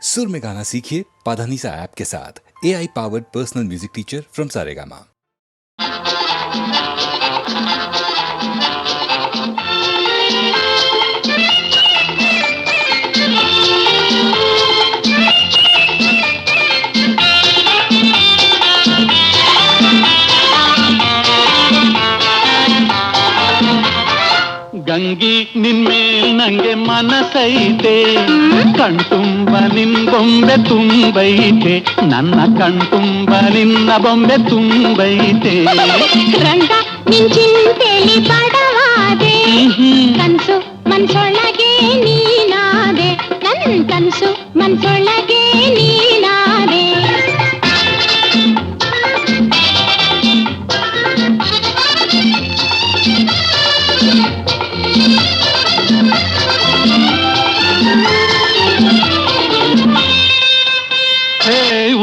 सुर में गाना सीखिए पाधानीसा ऐप के साथ। AI powered personal music teacher from Saregama. Gangi ನಿನ್ಮೇಲ್ ನಂಗೆ ಮನಸೈತೆ, ಕಣ್ತುಂಬ ನಿನ್ ಬೊಂಬೆ ತುಂಬೈತೆ, ನನ್ನ ಕಣ್ತುಂಬ ನಿನ್ನ ಬೊಂಬೆ ತುಂಬೈತೆ. ರಂಗ ನಿನ್ ಚಿಂತೆಲಿ ಬಡವಾದೆ, ಕನ್ಸು ಮನ್ಸೊಳಗೆ ನೀನಾದೆ, ನನ್ ಕನ್ಸು ಮನ್ಸೊಳಗೆ ನೀನಾದೆ.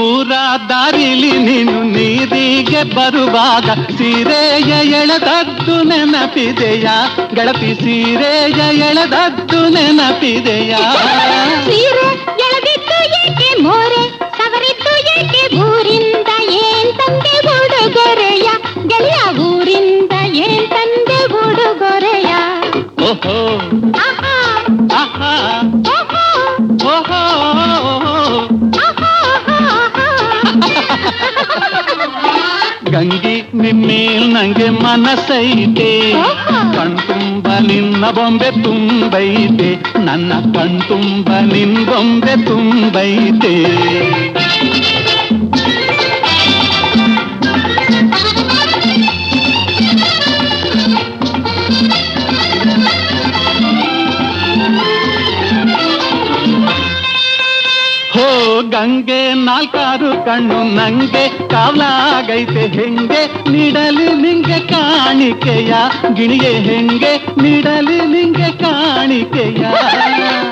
ಊರ ದಾರಿಲಿ ನೀನು ನೀರಿಗೆ ಬರುವಾಗ ಸೀರೆಯ ಎಳೆದದ್ದು ನೆನಪಿದೆಯಾ ಗೆಳತಿ, ಸೀರೆಯ ಎಳೆದದ್ದು ನೆನಪಿದೆಯಾ? ಸೀರೆ ಎಳೆದಿದ್ದು ಏಕೆ ಮೋರೆ, ಸವರಿದ್ದು ಏಕೆ ಊರಿಂದ ಏನ್ ತಂದೆ ಉಡುಗೊರೆಯ, ಗೆಳೆಯ ಊರಿಂದ ಏನ್ ತಂದೆ ಉಡುಗೊರೆಯ? ಓಹೋ ಆಹಾ ಆಹಾ ಓಹೋ ಓಹೋ ಗಂಗಿ ನಿನ್ಮೇಲ್ ನಂಗೆ ಮನಸೈತೆ, ಕಣ್ತುಂಬ ನಿನ್ನ ಬೊಂಬೆ ತುಂಬೈತೆ, ನನ್ನ ಕಣ್ತುಂಬ ನಿನ್ ಬೊಂಬೆ ತುಂಬೈತೆ. ಹೋ ಗಂಗೆ ನಾಲ್ಕಾರು ಕಣ್ಣು ನಂಗೆ ಕಾವಲಾಗೈತೆ, ಹೆಂಗೆ ನೀಡಲಿ ನಿಂಗೆ ಕಾಣಿಕೆಯ ಗಿಣಿಗೆ, ಹೆಂಗೆ ನೀಡಲಿ ನಿಂಗೆ ಕಾಣಿಕೆಯ?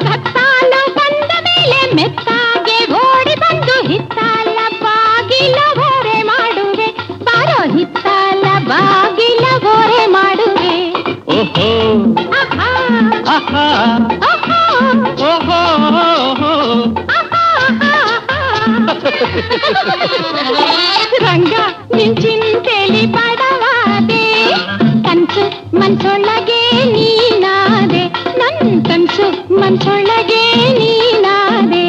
ಕತ್ತಾಲ ಬಂದ ಮೇಲೆ ಮೆತ್ತಾಗೆ ಓಡಿ ಬಂದು ಹಿತ್ತಾಲ ಬಾಗಿಲ ಓರೆ ಮಾಡುವೆ, ಬಾರೋ ಹಿತ್ತಾಲ ಬಾಗಿಲ ಓರೆ ಮಾಡುವೆ. ಓಹೋ ಆಹಾ ಆಹಾ ಆಹಾ ಓಹೋ ರಂಗ ನಿನ್ ಚಿಂತೆಲಿ ಬಡವಾದೆ, ಕನ್ಸು ಮನ್ಸೊಳಗೆ ನೀನಾದೆ, ನನ್ ಕನ್ಸು ಮನ್ಸೊಳಗೆ ನೀನಾದೆ.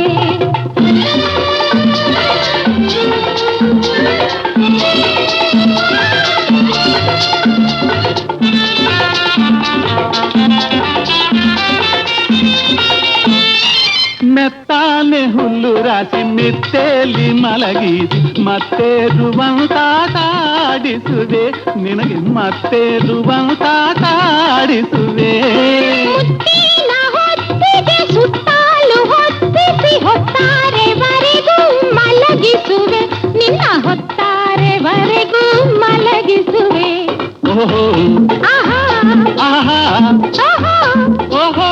ಮೆತ್ತಾನೆ ಹುಲ್ಲು ರಾಶಿ ಮೆತ್ತೇಲಿ ಮಲಗಿಸಿ ಮತ್ತೇರುವಂತಾಡಿಸುವೆ, ನಿನಗೆ ಮತ್ತೇರುವಂತಾಡಿಸುವೆ. ಮುತ್ತಿನ ಹೊತ್ತಿಗೆ ಸುತ್ತಾಲು ಹೊತ್ತಿಸಿ ಹೊತ್ತಾರೆವರೆಗೂ ಮಲಗಿಸುವೆ, ನಿನ್ನ ಹೊತ್ತಾರೆವರೆಗೂ ಮಲಗಿಸುವೆ. ಓಹೋ ಆಹಾ ಆಹಾ ಆಹಾ ಓಹೋ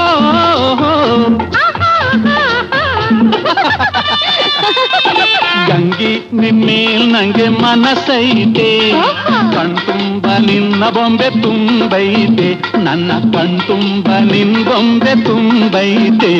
ಗಂಗಿ ನಿನ್ಮೇಲ್ ನಂಗೆ ಮನಸೈತೆ, ಕಣ್ತುಂಬ ನಿನ್ನ ಬೊಂಬೆ ತುಂಬೈತೆ, ನನ್ನ ಕಣ್ತುಂಬ ನಿನ್ ಬೊಂಬೆ ತುಂಬೈತೆ.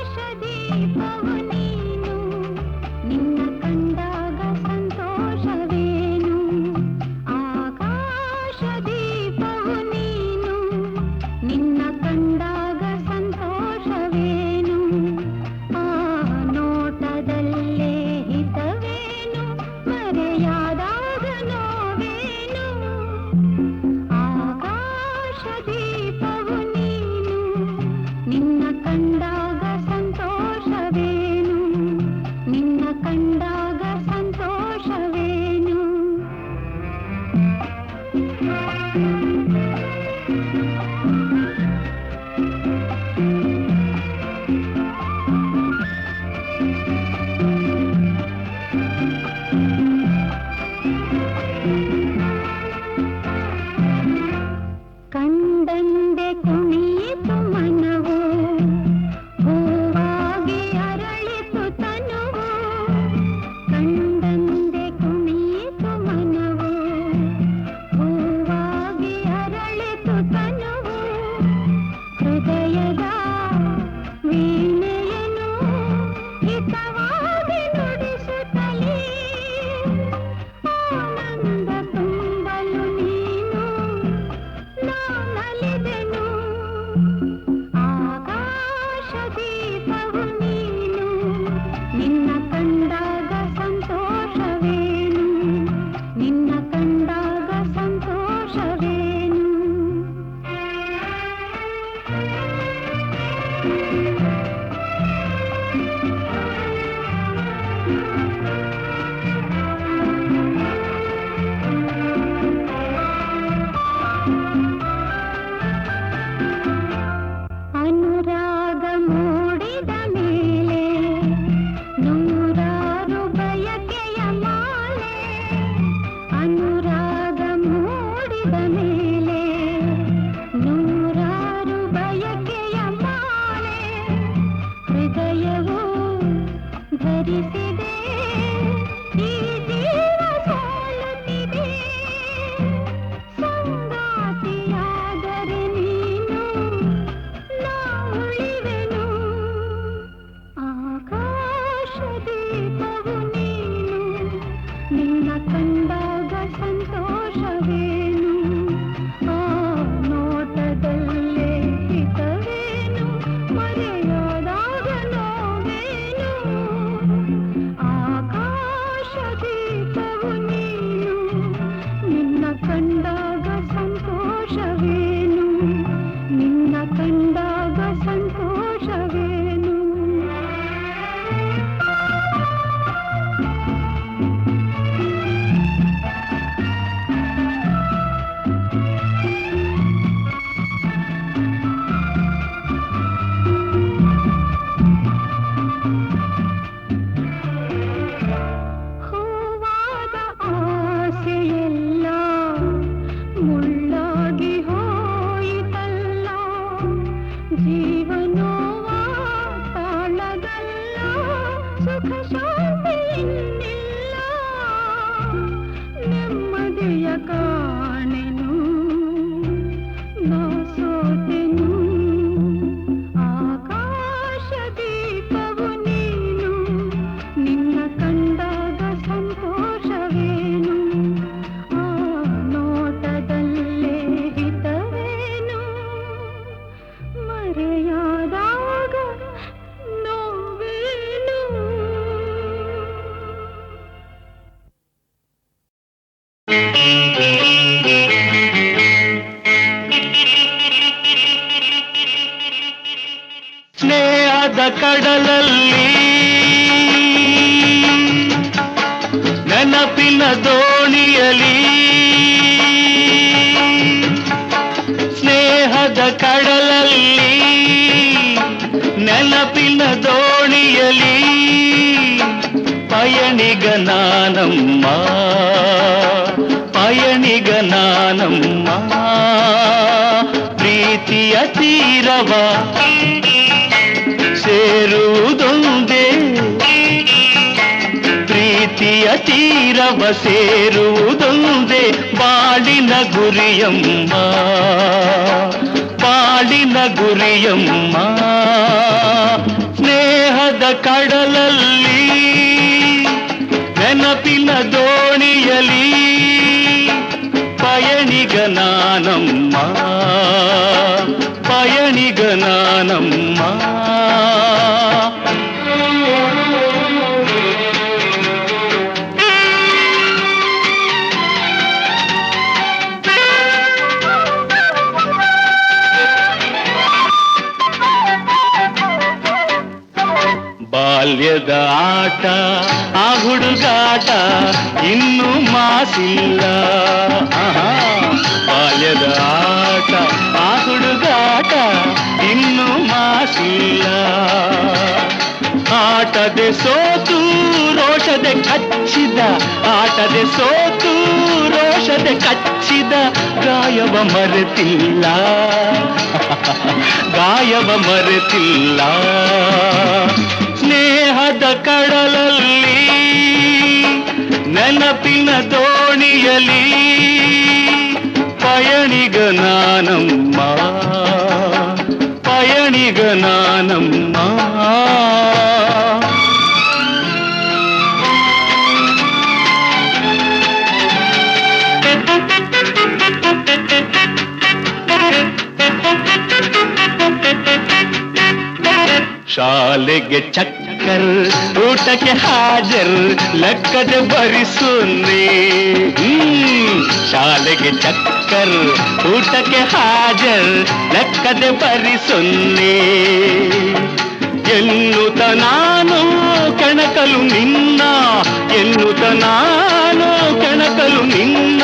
ಆಕಾಶದೀಪವು ನೀನು, ನಿನ್ನ ಕಂಡಾಗ ಸಂತೋಷವೇನು? ಆಕಾಶದೀಪವು ನೀನು, ನಿನ್ನ ಕಂಡಾಗ ಸಂತೋಷವೇನು? ಆ ನೋಟದಲ್ಲೇ ಹಿತವೇನು, ಮರೆಯಾದಾಗ ನೋವೇನು? ಆಕಾಶದೀಪವು ನೀನು, ನಿನ್ನ ಕಂಡಾಗ ಸಂತೋಷವೇನು, ನಿನ್ನ ಕಂಡಾಗ ಸಂತೋಷವೇನು? ಕಂಡ ಕಂಡಂದೆ ಕುಣಿಯಿತು ಮನವು ಹೂವಾಗಿ ಅರಳಿತು ತನುವು ಕಂಡಂದೆ ಕುಣಿಯಿತು ಮನವು ಹೂವಾಗಿ ಅರಳಿತು ತನುವು ಹೃದಯದ ವೀಣೆಯನ್ನು ಹಿತವಾಗಿ ನುಡಿಸುತ್ತಲೇ ಆನಂದ ತುಂಬಲು ನೀನು ನಾನಲಿದೆನು ಆಕಾಶ ದೀಪವು ನೀನು ನಿನ್ನ ಕಂಡಾಗ ಸಂತೋಷವೇನು ನಿನ್ನ ಕಂಡಾಗ ಸಂತೋಷವೇನು ಅನುರಾಗ ಮೂಡಿದ ಮೇಲೆ ನೂರಾರು ಬಯಕೆಯ ಮಾಲೆ ಅನುರಾಗ ಮೂಡಿದ ಮೇಲೆ ನೂರಾರು ಬಯಕೆಯ ಮಾಲೆ ಹೃದಯವು ಧರಿಸಿದೆ ಈ ಜೀವ ಸೋಲುತ್ತಿದೆ ಸಂಗಾತಿಯಾದರೆ ನೀನು ನಾ ಉಳಿವೆನು ಆಕಾಶ ದೀಪವು ನೀನು ನಿನ್ನ ಕಂಡಾಗ ಸಂತೋಷವೇನು ಆ ನೋಟದಲ್ಲೇ ಹಿತವೇನು ಮರೆಯಾದಾಗ ನೋವೇನು ಆಕಾಶ ದೀಪವು ನೀನು ನಿನ್ನ ಕಂಡಾಗ ಸಂತೋಷವೇನು ನಿನ್ನ ಕಂಡಾಗ ಸಂತೋಷವೇನು ಹೂವಾದ ಆಸೆಯೆಲ್ಲ ಮುಳ್ಳಾಗಿ ಹೋಯಿತಲ್ಲ ಜೀವನೋವ ತಾಳಗಲ್ಲ ಸುಖ ಶಾಂತಿ ಇನ್ನಿಲ್ಲ ನೆಮ್ಮದಿಯ ಕಾಣೆನು ನಾ ಸೋತೆನು ಆಕಾಶ ದೀಪವು ನೀನು ನಿನ್ನ ಕಂಡಾಗ ಸಂತೋಷವೇನು ಆ ನೋಟದಲ್ಲೇ ಹಿತವೇನು ಮರೆಯಾದಾಗ ನೋವೇನು ಸ್ನೇಹದ ಕಡಲಲ್ಲಿ ನೆನಪಿನ ದೋಣಿಯಲಿ ಸ್ನೇಹದ ಕಡಲಲ್ಲಿ ನೆನಪಿನ ದೋಣಿಯಲಿ ಪಯಣಿಗ ನಾನಮ್ಮ ಪಯಣಿಗ ನಾನಮ್ಮ ಪ್ರೀತಿಯ ತೀರವ ಸೇರುವುದೊಂದೇ ಪ್ರೀತಿಯ ತೀರವ ಸೇರುವುದೊಂದೇ ಬಾಳಿನ ಗುರಿಯಮ್ಮ ಬಾಳಿನ ಗುರಿಯಮ್ಮ ಸ್ನೇಹದ ಕಡಲಲ್ಲಿ ನೆನಪಿನ ದೋಣಿಯಲಿ ಪಯಣಿಗ ನಾನಮ್ಮ ಪಯಣಿಗ ನಾನಮ್ಮ ಬಾಲ್ಯದ ಆಟ ಆ ಹುಡುಗಾಟ ಇನ್ನೂ ಮಾಸಿಲ್ಲ ಬಾಲ್ಯದ ಆಟ ಆ ಹುಡುಗಾಟ ಇನ್ನೂ ಮಾಸಿಲ್ಲ ಆಟದೆ ಸೋತು ರೋಷದೆ ಕಚ್ಚಿದ ಆಟದೆ ಸೋತು ರೋಷದೆ ಕಚ್ಚಿದ ಗಾಯವ ಮರೆತಿಲ್ಲ ಪ್ರಾಯವ ಮರೆತಿಲ್ಲ. ಸ್ನೇಹದ ಕಡಲಲ್ಲಿ ನೆನಪಿನ ದೋಣಿಯಲಿ ಪಯಣಿಗ ನಾನಮ್ಮ, ಪಯಣಿಗ ನಾನಮ್ಮ. ಶಾಲೆಗೆ ಚಕ್ಕರ್, ಊಟಕ್ಕೆ ಹಾಜರ್, ಲೆಕ್ಕದ ಬರಿಸುನ್ನಿ. ಶಾಲೆಗೆ ಚಕ್ಕರ್, ಊಟಕ್ಕೆ ಹಾಜರ್, ಲೆಕ್ಕದ ಬರಿಸುನ್ನಿ. ಎನ್ನುತ್ತ ನಾನು ಕೆಣಕಲು ನಿನ್ನ, ಎನ್ನುತ್ತ ನಾನು ಕೆಣಕಲು ನಿನ್ನ,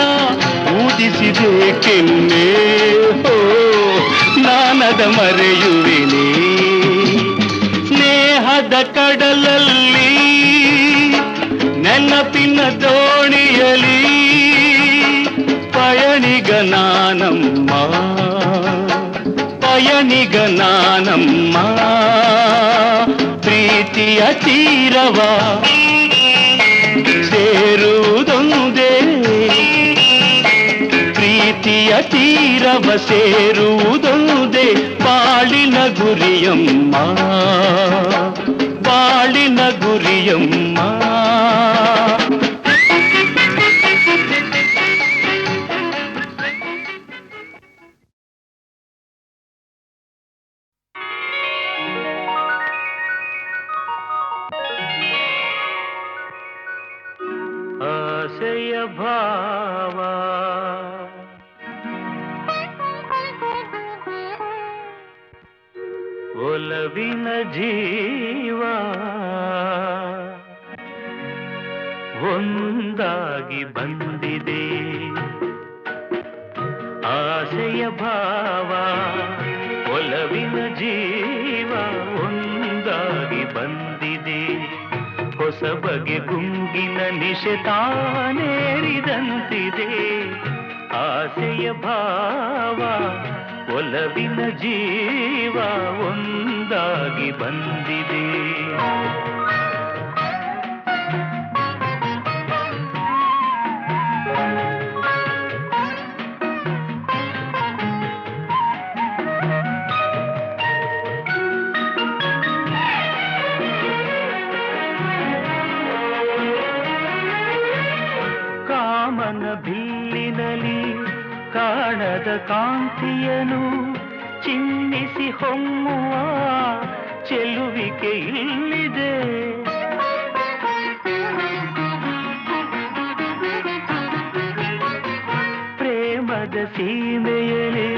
ಊದಿಸಿದೆ ಕೆನ್ನೆ ಹೋ ನಾನದ ಮರೆಯುವೆನೆ. ಸ್ನೇಹದ ಕಡಲಲ್ಲಿ ನೆನಪಿನ ದೋಣಿಯಲಿ ಪಯಣಿಗ ನಾನಮ್ಮ, ಪಯಣಿಗ ನಾನಮ್ಮ. ಪ್ರೀತಿಯ ತೀರವ ಸೇರುವುದೊಂದೇ, ಪ್ರೀತಿಯ ತೀರವ ಸೇರುವುದೊಂದೇ ಬಾಳಿನ ಗುರಿಯಮ್ಮ, ಬಾಳಿನ ಗುರಿಯಮ್ಮ. ಆಸೆಯ ಭಾವ ಒಲವಿನ ಜೀವ ಒಂದಾಗಿ ಬಂದಿದೆ. ಆಸೆಯ ಭಾವ ಒಲವಿನ ಜೀವ ಒಂದಾಗಿ ಬಂದಿದೆ. ಹೊಸ ಬಗೆ ಗುಂಗಿನ ನಿಶೆ ತಾನೇರಿದಂತಿದೆ. ಆಸೆಯ ಭಾವ ಒಲವಿನ ಜೀವ ಒಂದಾಗಿ ಬಂದಿದೆ. ಕಾಮನ ಬಿಲ್ಲಿನಲಿ ಕಾಣದ ಕಾಂತಿಯನು ಚಿನ್ನಿಸಿ ಹೊಮ್ಮುವ ಚೆಲುವಿಕೆ ಇಲ್ಲಿದೆ. ಪ್ರೇಮದ ಸೀಮೆಯಲಿ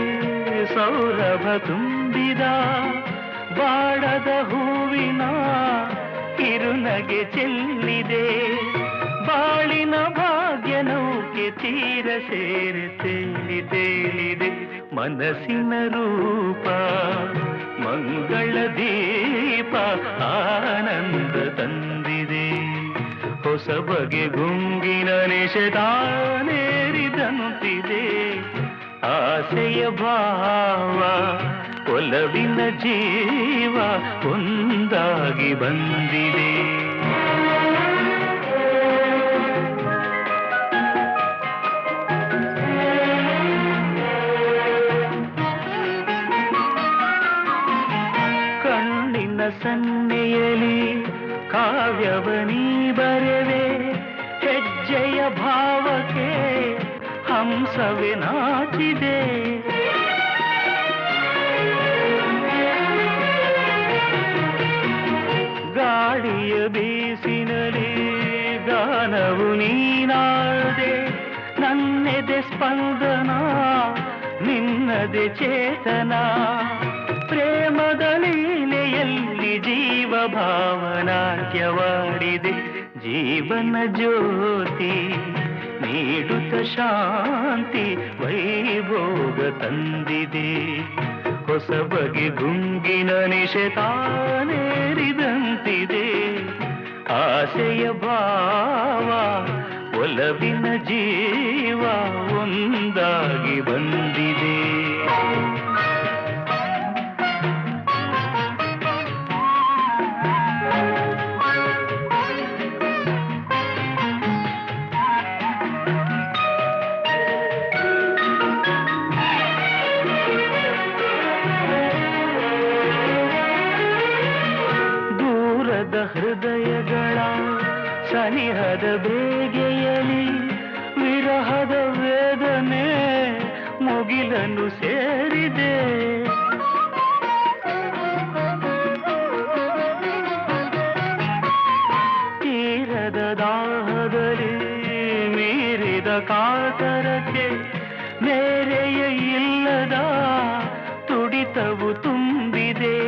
ಸೌರಭ ತುಂಬಿದ ಬಾಡದ ಹೂವಿನ ಕಿರುನಗೆ ಚೆಲ್ಲಿದೆ. ಬಾಳಿನ ಭಾಗ್ಯ ನೌಕೆ ತೀರ ಸೇರಿ ತೇಲಿ ತೇಲಿದೆ. ಮನಸ್ಸಿನ ರೂಪ ಮಂಗಳ ದೀಪ ಆನಂದ ತಂದಿದೆ. ಹೊಸ ಬಗೆ ಗುಂಗಿನ ನಿಷೇಧಾನೇರಿದಂತಿದೆ. ಆಸೆಯ ಭಾವ ಒಲವಿನ ಜೀವ ಒಂದಾಗಿ ಬಂದಿದೆ. ಸನ್ನೆಯಲಿ ಕಾವ್ಯವನೀ ಬರೆವೆ. ಹೆಜ್ಜೆಯ ಭಾವಕ್ಕೆ ಹಂಸವೇ ನಾಚಿದೆ. ಗಾಳಿಯ ಬೀಸಿನಲಿ ಗಾನವು ನೀನಾದೆ. ನನ್ನೆದೆ ಸ್ಪಂದನ ನಿನ್ನದೆ ಚೇತನ. ಪ್ರೇಮದ ಲೀಲೆಯಲ್ಲಿ ಜೀವ ಭಾವನಾಟ್ಯವಾಡಿದೆ. ಜೀವನ ಜ್ಯೋತಿ ನೀಡುತ್ತ ಶಾಂತಿ ವೈಭೋಗ ತಂದಿದೆ. ಹೊಸ ಬಗೆ ಗುಂಗಿನ ನಿಶೆ ತಾನೇರಿದಂತಿದೆ. ಆಸೆಯ ಭಾವ ಒಲವಿನ ಜೀವ ಒಂದಾಗಿ ಬಂದಿದೆ. ಹೃದಯಗಳ ಸನಿಹದ ಬೇಗೆಯಲಿ ವಿರಹದ ವೇದನೆ ಮುಗಿಲನ್ನು ಸೇರಿದೆ. ತೀರದ ದಾಹದಲ್ಲಿ ಮೀರಿದ ಕಾತರಕ್ಕೆ ಮೇರೆಯ ಇಲ್ಲದ ತುಡಿತವು ತುಂಬಿದೆ.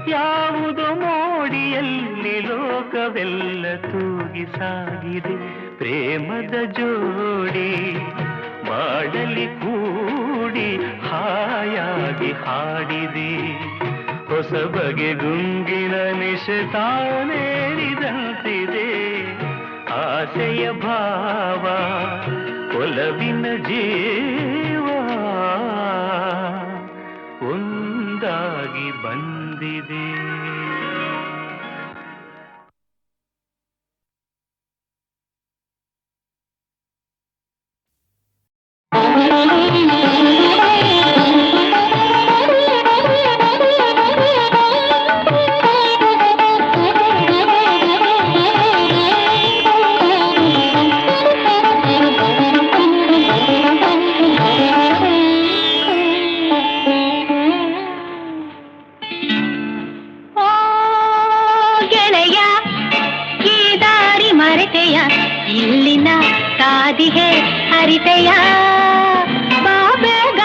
ಯಾವುದೋ ಮೋಡಿಯಲ್ಲಿ ಲೋಕವೆಲ್ಲ ತೂಗಿ ಸಾಗಿದೆ. ಪ್ರೇಮದ ಜೋಡಿ ಬಾಳಲಿ ಕೂಡಿ ಹಾಯಾಗಿ ಹಾಡಿದೆ. ಹೊಸ ಬಗೆ ಗುಂಗಿನ ನಿಶತಾನೇರಿದಂತಿದೆ. ಆಸೆಯ ಭಾವ ಒಲವಿನ ಜೀವ ಒಂದಾಗಿ ಬಂದಿದೆ. ಇಲ್ಲಿನ ಕಾದಿಗೆ ಹರಿತೆಯ ಬಾಬೇಗ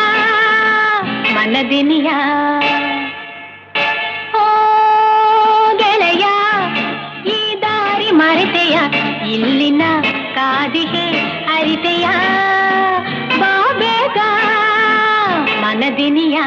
ಮನದಿನಿಯ. ಓ ಗೆಳೆಯ ಈ ದಾರಿ ಮರೆತೆಯ ಇಲ್ಲಿನ ಕಾದಿಗೆ ಹರಿತೆಯ ಬಾಬೇಗ ಮನದಿನಿಯ.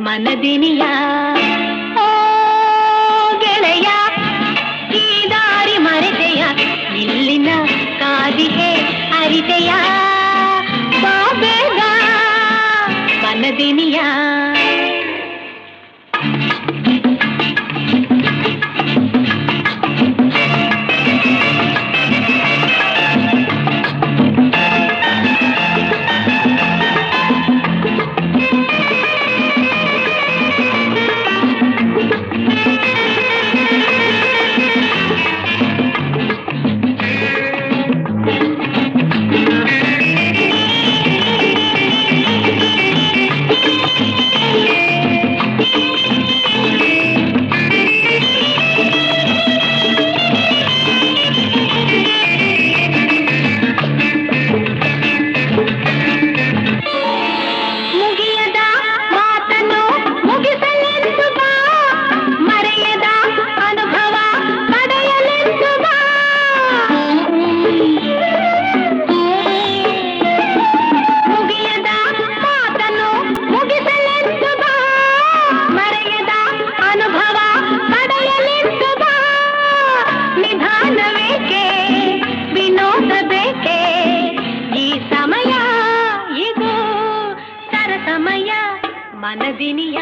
ಮನದಿನಿಯ. ಓ ಗೆಳೆಯ ಈ ದಾರಿ ಮರೆತೆಯ ಇಲ್ಲಿನ ಕಾದಿಗೆ ಅರಿತೆಯ ಬಾಬೇಗ ಮನದಿನಿಯ. ಮನದಿನಿಯ.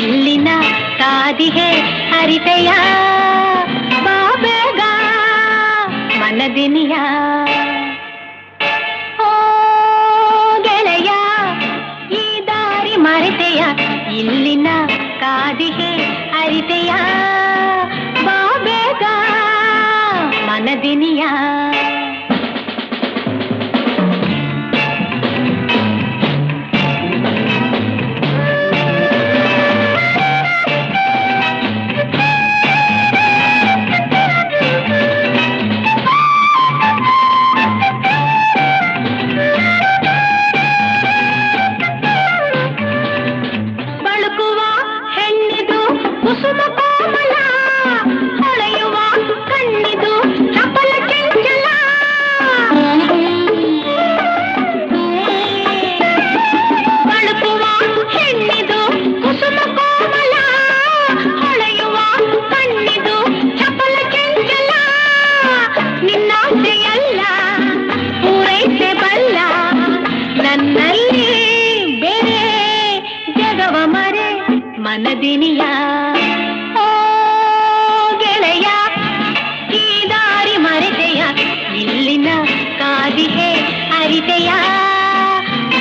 ಇಲ್ಲಿನ ಕಾದಿಗೆ ಹರಿತೆಯ ಬಾಬೇಗ ಮನದ ಮನದಿನಿಯ ಓ ಗೆಳೆಯ ಈ ದಾರಿ ಮರೆತೆಯ ಇಲ್ಲಿನ ಕಾದಿಗೆ ಅರಿತೆಯ ಬಾ ಬೇಗ ಮನದಿನಿಯ ಕುಸುಮ ಕೋಮಲ ಹೊಳೆಯುವ ಕಣ್ಣಿದು ಚಪಲ ಚಂಚಲ ಬಳುಕುವ ಹೆಣ್ಣಿದು ಕುಸುಮ ಕೋಮಲ ಹೊಳೆಯುವ ಕಣ್ಣಿದು ಚಪಲ ಚಂಚಲ ನಿನ್ನಾಸೆಯಲ್ಲ ಪೂರೈಸೆ ಬಲ್ಲ ನನ್ನಲ್ಲಿ ಬೇರೆ ಜಗವ ಮರೆ ಮನದಿನಿಯ ಓ ಗೆಳೆಯ ಈ ದಾರಿ ಮರೆತೆಯ ಇಲ್ಲಿನ ಕಾದಿಗೆ ಅರಿತೆಯ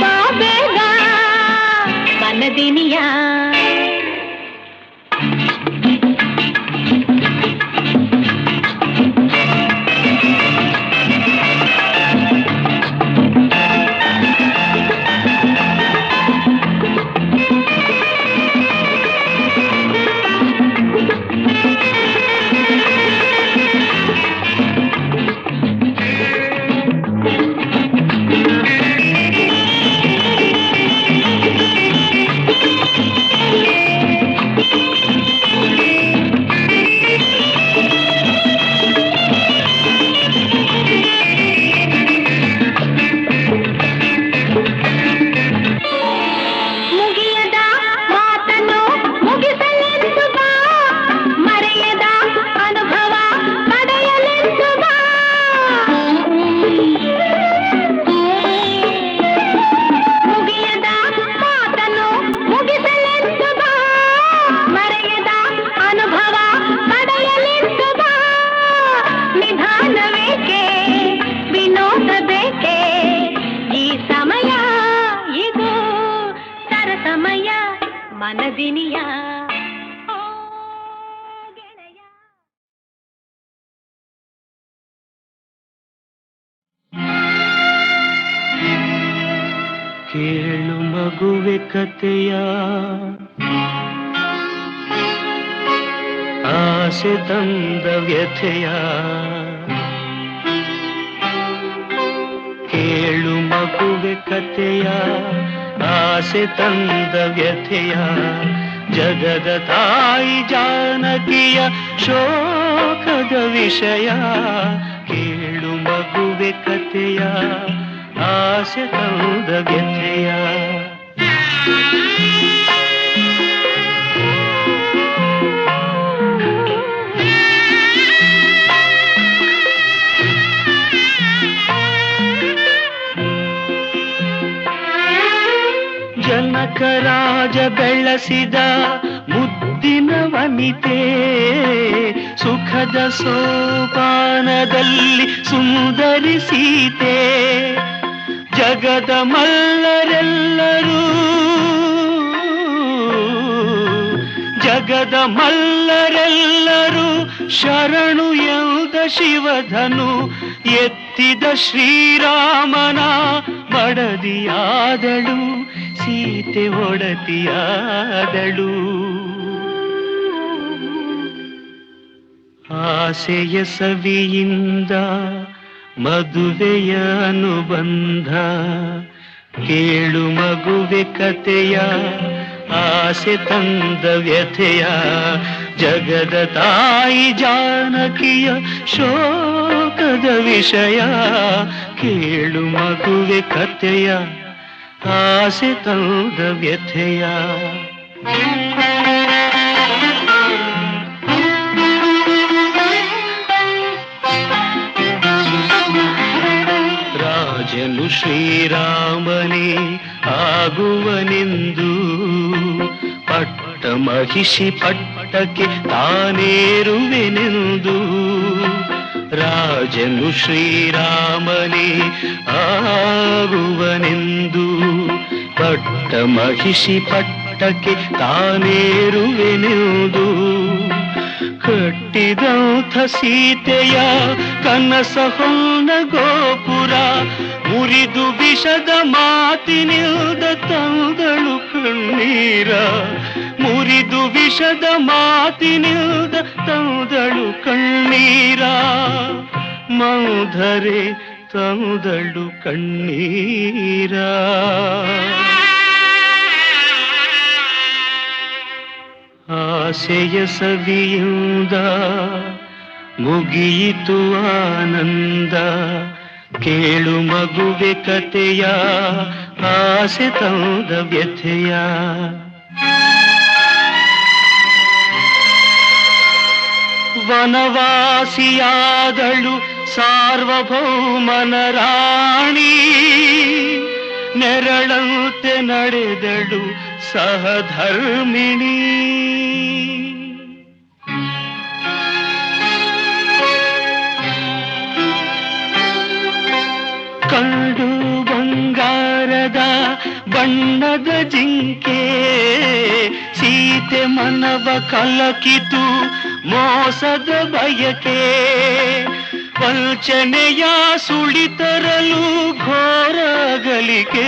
ಬಾ ಬೇಗ ಮನದಿನಿಯ ಮನದಿನಿಯ ಕೇಳು ಮಗುವೆ ಕಥೆಯ ಆಸೆ ತಂದ ವ್ಯಥೆಯ ಕೇಳು ಮಗುವೆ ಕಥೆಯ ಆಸೆ ತಂದ ವ್ಯಥೆಯ ಜಗದ ತಾಯಿ ಜಾನಕಿಯ ಶೋಕದ ವಿಷಯ ಕೇಳು ಮಗುವೆ ಕಥೆಯ ಆಸೆ ತಂದ ವ್ಯಥೆಯ ಜನಕರಾಜ ಬೆಳೆಸಿದ ಮುದ್ದಿನ ವನಿತೆ ಸುಖದ ಸೋಪಾನದಲ್ಲಿ ಸುಂದರಿ ಸೀತೆ ಜಗದ ಮಲ್ಲರೆಲ್ಲರೂ ಶರಣು ಎಂದ ಶಿವಧನು ಎತ್ತಿದ ಶ್ರೀರಾಮನ ಮಡದಿಯಾದಳು ಸೀತೆ ಒಡತಿಯಾದಳು ಆಸೆಯ ಸವಿಯಿಂದ ಮದುವೆಯ ಅನುಬಂಧ ಕೇಳು ಮಗುವೆ ಕಥೆಯ ಆಸೆ ತಂದ ವ್ಯಥೆಯ ಜಗದ ತಾಯಿ ಜಾನಕಿಯ ಶೋಕದ ವಿಷಯ ಕೇಳು ಮಗುವೆ ಕಥೆಯ ಆಸೆ ತಂದ ವ್ಯಥೆಯ ರಾಜನು ಶ್ರೀರಾಮನೇ ಆಗುವನೆಂದು ಪಟ್ಟ ಮಹಿಷಿ ಪಟ್ಟಕ್ಕೆ ತಾನೇರುವೆನೆಂದು ರಾಜನು ಶ್ರೀರಾಮನೇ ಆಗುವನೆಂದು ಪಟ್ಟ ಮಹಿಷಿ ಪಟ್ಟಕ್ಕೆ ತಾನೇರುವೆನೆಂದು ಕಟ್ಟಿದಂಥ ಸೀತೆಯ ಕನಸ ಹೊನ್ನ ಗೋಪುರ ಮುರಿದು ವಿಷದ ಮಾತಿನಿಲ್ದ ತಂದಳು ಕಣ್ಣೀರ ಮುರಿದು ವಿಷದ ಮಾತಿನಿಲ್ದ ತಂದಳು ಕಣ್ಣೀರ ಮೌಧರೆ ತಂದಳು ಕಣ್ಣೀರ ಆಸೆಯ ಸವಿಯಿಂದ ಮುಗಿಯಿತು ಆನಂದ ಕೇಳು ಮಗುವೆ ಕತೆಯ ಆಸೆ ತಂದ ವ್ಯಥೆಯ ವನವಾಸಿಯಾದಳು ಸಾರ್ವಭೌಮನ ರಾಣಿ ನೆರಳಂತೆ ನಡೆದಳು ಸಹಧರ್ಮಿಣಿ ಕಂಡು ಬಂಗಾರದ ಬಣ್ಣದ ಜಿಂಕೆ ಸೀತೆ ಮನವ ಕಲಕಿತು ಮೋಸದ ಬಯಕೆ ವಂಚನೆಯ ಸುಳಿತರಲು ಘೋರಗಲಿಕೆ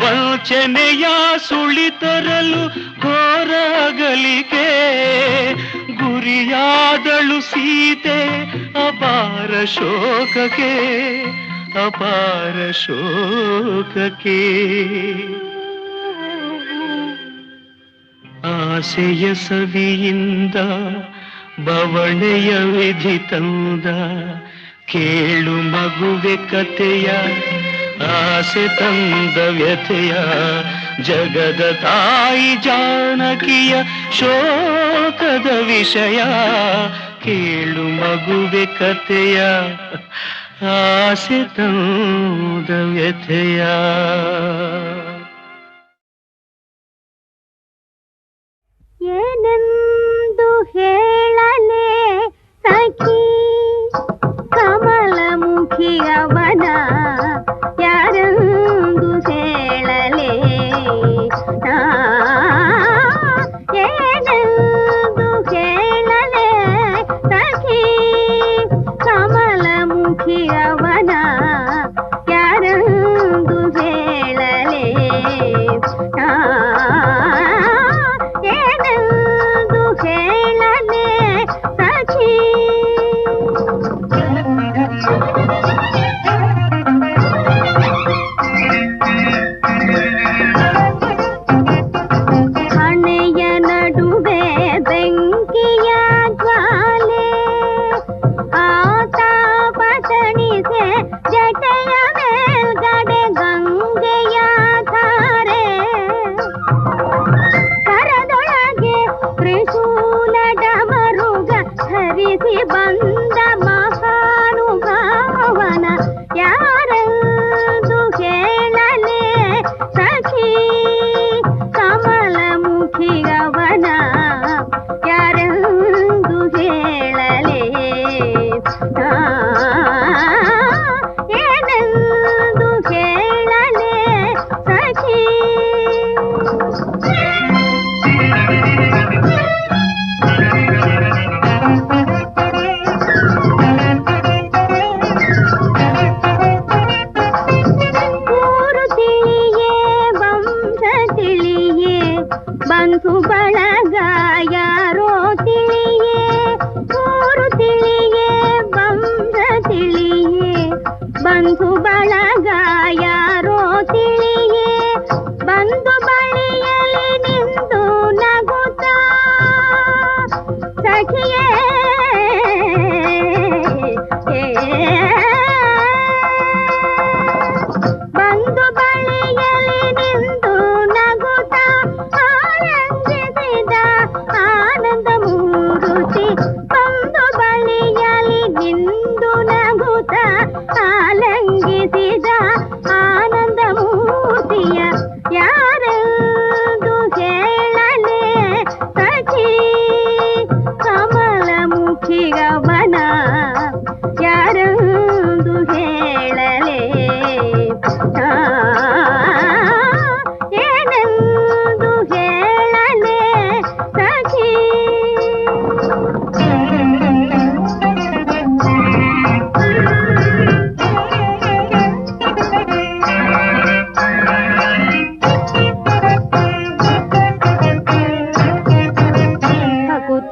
ವಂಚನೆಯ ಸುಳಿತರಲು ಘೋರಗಲಿಕೆ ಗುರಿಯಾದಳು ಸೀತೆ ಅಪಾರ ಶೋಕಕ್ಕೆ ಅಪಾರ ಶೋಕಕ್ಕೆ ಆಸೆಯ ಸವಿಯಿಂದ ಬವಣೆಯ ವಿಧಿ ತಂದ ಕೇಳು ಮಗುವೆ ಕತೆಯ ಆಸೆ ತಂದ ವ್ಯಥೆಯ ಜಗದ ತಾಯಿ ಜಾನಕಿಯ ಶೋಕದ ವಿಷಯ ಕೇಳು ಮಗುವೆ ಕತೆಯ ಆಸೆ ತಂದ ವ್ಯಥೆಯ ಏನೆಂದು ಹೇಳಲೇ ಸಖಿ ಕಮಲಮುಖಿಯವನ ಯಾರೆಂದು ಹೇಳಲೇ ನಾ ಏನೆಂದು ಹೇಳಲೇ ಸಖಿ ಕಮಲಮುಖಿಯವನ ಯಾರೆಂದು ಹೇಳಲೇ ನಾ ಏನೆಂದು ಹೇಳಲೇ ಸಖಿ ಹಣೆಯ ನಡುವೆ ಬೆಂಕಿಯ ಜ್ವಾಲೆ ಆತಾಪ ತಣಿಸೆ ಜಟೆಯ ಮೇಲ್ಗಡೆ ಗಂಗೆಯ ಧಾರೆ ಕರದೊಳಗೆ ತ್ರಿಶೂಲ ಡಮರುಗ ಧರಿಸಿ ಬಂದ ಮಹಾನುಭಾವನ ಯಾರೆಂದು ಹೇಳಲೇ ಸಖಿ ಕಮಲಮುಖಿಯವನ ಯಾರೆಂದು ಹೇಳಲೇ ನಾ ಏನೆಂದು ಹೇಳಲೇ ಸಖಿ ಊರು ತಿಳಿಯೇ ವಂಶ ತಿಳಿಯೇ ಬಂಧು ಬಳಗ ಯಾರೋ ತಿಳಿಯೇ ಊರು ತಿಳಿಯೇ ವಂಶ ತಿಳಿಯೇ ಬಂಧು ಬಳಗ ಯಾರೋ ತಿಳಿಯೇ ಬಂಧು ಬಳಿಯಲಿ ನಿಂತು ನಗುತ್ತಾ ಸಖಿಯೇ ಬಂಧು ಬಳಿಯಲಿ ನಿಂತು ನಗುತ್ತಾ ಆನಂದಿಸಿದ ಆನಂದ ಮೂರುತಿ ಬಂಧು ಬಳಿಯಲಿ ನಿಂದು ನಗುತ್ತಾ ಆಲಂಗಿಸಿದ ಆನಂದ ಮೂರ್ತಿಯ ಯಾರೆಂದು ಹೇಳಲೇ ಸಖಿ ಕಮಲಮುಖಿಯವನ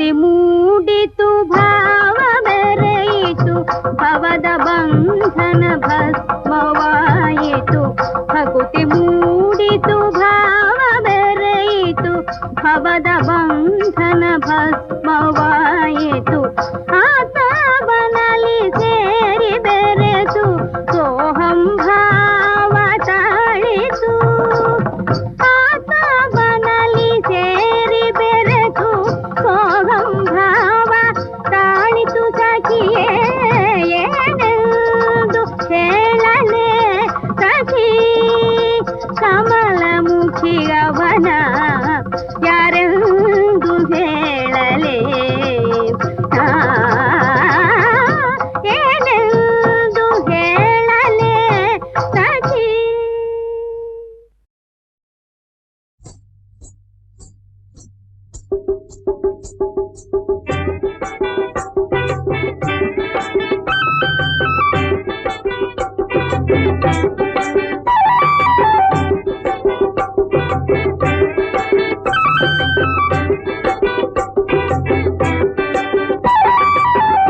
ಭಕುತಿ ಮೂಡಿತು ಭಾವ ಬೆರೆಯಿತು ಭವದ ಬಂಧನ ಭಸ್ಮವಾಯಿತು ಭಕುತಿ ಮೂಡಿತು ಭಾವ ಬೆರೆಯಿತು ಭವದ ಬಂಧನ ಭಸ್ಮವಾಯಿತು ಆತ್ಮವನಲ್ಲಿ ಸೇರಿ ಬೆರೆತು ಸೋಹಂ ಭಾವ ತಾಳಿತು ಆತ್ಮವನಲ್ಲಿ ಸೇರಿ ಬೆರೆತು ಸೋಹಂ ಭಾವ ತಾಳಿತು ಸಖಿಯೇ ಏನೆಂದು ಹೇಳಲೇ ಸಖಿ ಕಮಲ ಮುಖಿಯವನ ಯಾರೆಂದು ಹೇಳಲೇ ಏನೆಂದು ಹೇಳಲೇ ಸಖಿ.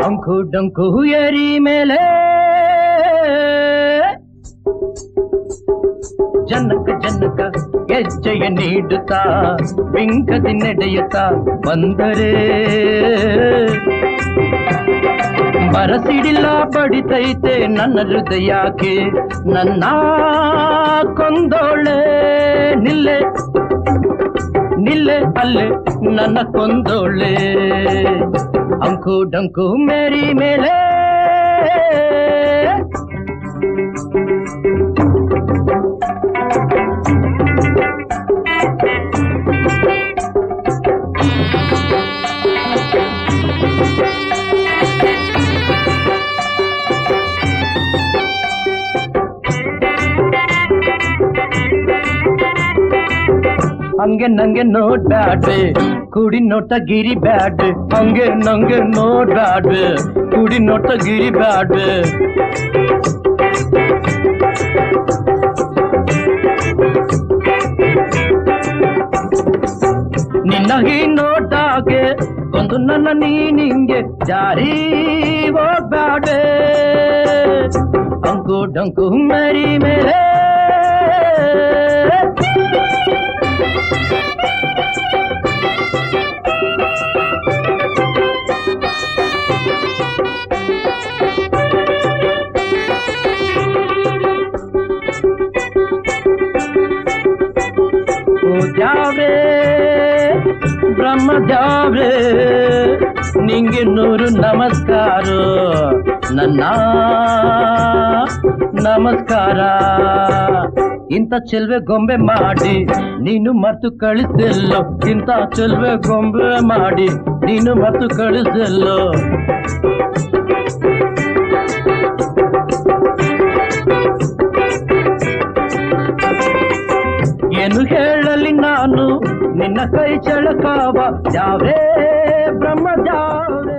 ಅಂಕು ಡಂಕು ಏರಿ ಮೇಲೆ ಜನಕ ಜನಕ ಹೆಜ್ಜೆಯ ನೀಡುತ್ತಾ ಬಿಂಕದಿ ನಡೆಯುತ್ತಾ ಬಂದರೆ ಬರಸಿಡಿಲ್ಲ ಬಡಿತೈತೆ ನನ್ನ ಹೃದಯಕ್ಕೆ ನನ್ನ ಕೊಂದೋಳೆ ನಿಲ್ಲೆ ನಿಲ್ಲೆ ಅಲ್ಲೇ ನನ್ನ ಕೊಂದೋಳೆ ಅಂಕು ಡಂಕು ಮೇರಿ ಮೇಲೆ ಹಂಗೆ ನಂಗೆ ನೋಡ್ಬ್ಯಾಡ್ವೆ ಕುಡಿ ನೋಟ ಗಿರಿ ಬ್ಯಾಡ್ವೆ ಹಂಗೆ ನಂಗೆ ನೋಡ್ಬ್ಯಾಡ್ವೆ ಕುಡಿ ನೋಟ ಗಿರಿ ಬ್ಯಾಡ್ವೆ ನಿನ್ನ ಹೀ ನೋಟಾಗೆ ಒಂದು ನನ್ನ ನೀನಿಂಗೆ ಜಾರಿ ಹೋಗ್ಬ್ಯಾಡ್ವೆ ಅಂಕು ಡಂಕು ಮರಿ ಮೇಲೆ ಜಾವ್ರೆ ಬ್ರಹ್ಮ ಜಾವ್ರೆ ನಿಂಗೆ 100 ನಮಸ್ಕಾರ ನನ್ನ ನಮಸ್ಕಾರ ಇಂಥ ಚೆಲ್ವೆ ಗೊಂಬೆ ಮಾಡಿ ನೀನು ಮರ್ತು ಕಳಿಸೆಲ್ಲೋ ಇಂಥ ಚೆಲ್ವೆ ಗೊಂಬೆ ಮಾಡಿ ನೀನು ಮರ್ತು ಕಳಿಸೆಲ್ಲೋ ಏನು ಹೇಳಲಿ ನಾನು ನಿನ್ನ ಕೈ ಚಳಕಾವ ಜಾವ್ರೆ ಬ್ರಹ್ಮ ಜಾವ್ರೆ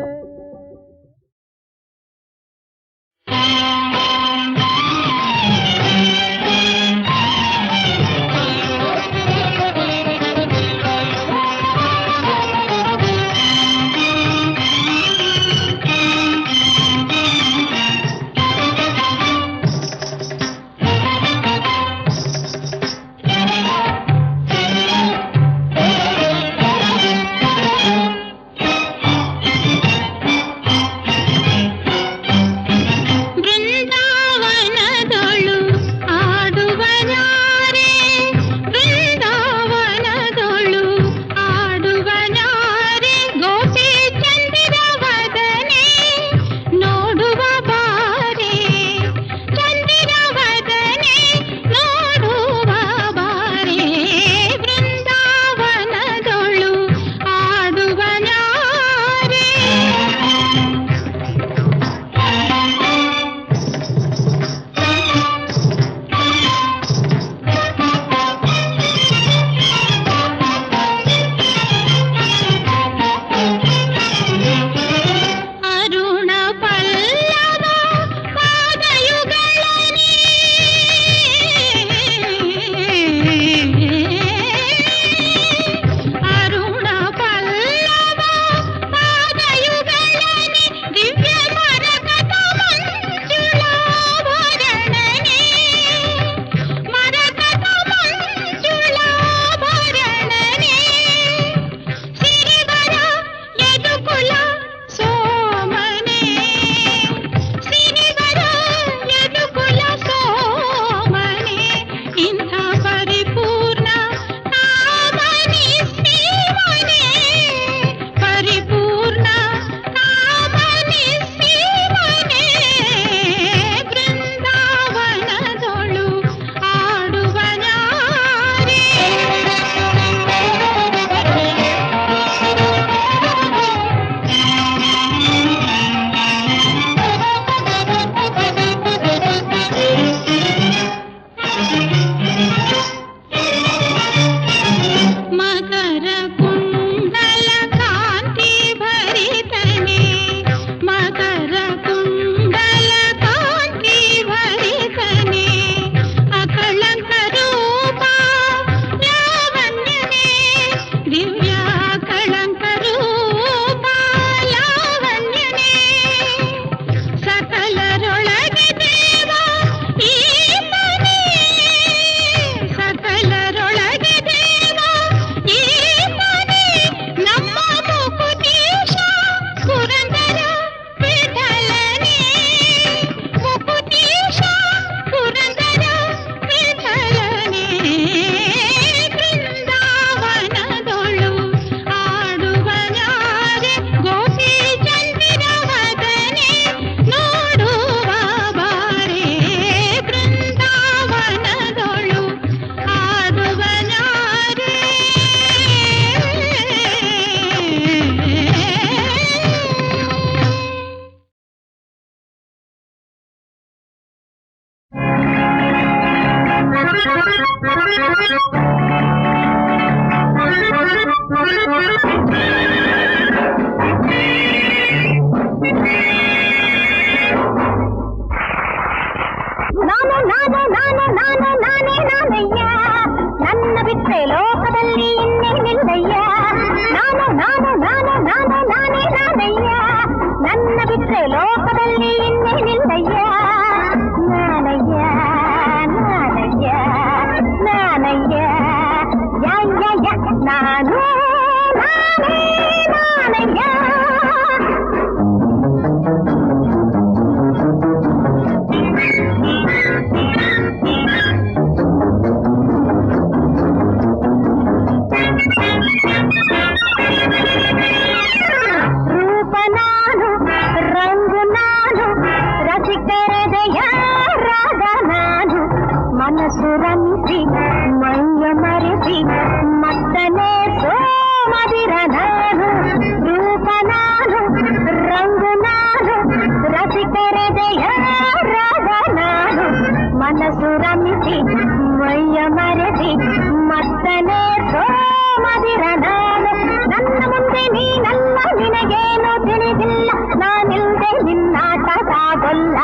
ಮರೆಸಿ ಮೈಯ ಮರೆಸಿ ಮತ್ತನೇ ಮದಿರ ನಾನು ನನ್ನ ಮುಂದೆ ನೀನಲ್ಲ ನಿನಗೇನು ತಿಳಿದಿಲ್ಲ ನಾನಿಲ್ದೆ ನಿನ್ನಾಟ ಸಾಗೊಲ್ಲ